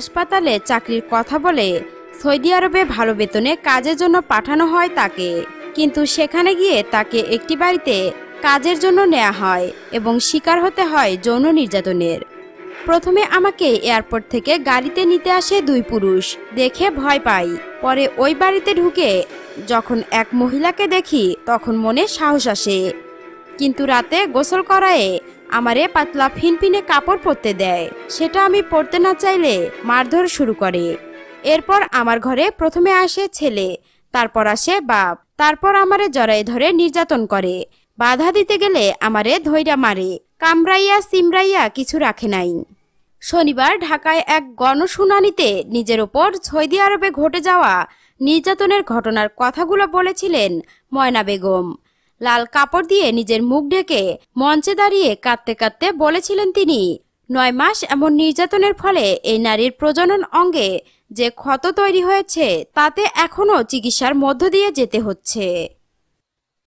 হাসপাতালে চাকরির কথা বলে সৌদি আরবে ভালো বেতনে কাজের জন্য পাঠানো হয় তাকে। কিন্তু সেখানে গিয়ে তাকে একটি বাড়িতে কাজের জন্য নেওয়া হয় এবং শিকার হতে হয় যৌন নির্যাতনের। প্রথমে আমাকে এয়ারপোর্ট থেকে গাড়িতে নিতে আসে দুই পুরুষ, দেখে ভয় পাই। পরে ওই বাড়িতে ঢুকে যখন এক মহিলাকে দেখি তখন মনে সাহস আসে। কিন্তু রাতে গোসল করায়ে আমারে পাতলা ফিনফিনে কাপড় পরতে দেয়, সেটা আমি পরতে না চাইলে মারধর শুরু করে। এরপর আমার ঘরে প্রথমে আসে ছেলে, তারপর আসে বাপ, তারপর আমারে জড়াই ধরে নির্যাতন করে। বাধা দিতে গেলে আমারে ধইরা মারে, কামড়াইয়া সিমরাইয়া কিছু রাখে নাই। শনিবার ঢাকায় এক গণশুনানিতে নিজের ওপর সৌদি আরবে ঘটে যাওয়া নির্যাতনের ঘটনার কথাগুলো বলেছিলেন ময়না বেগম। লাল কাপড় দিয়ে নিজের মুখ ঢেকে মঞ্চে দাঁড়িয়ে কাঁদতে কাঁদতে বলেছিলেন তিনি, 9 মাস এমন নির্যাতনের ফলে এই নারীর প্রজনন অঙ্গে যে ক্ষত তৈরি হয়েছে তাতে এখনও চিকিৎসার মধ্য দিয়ে যেতে হচ্ছে।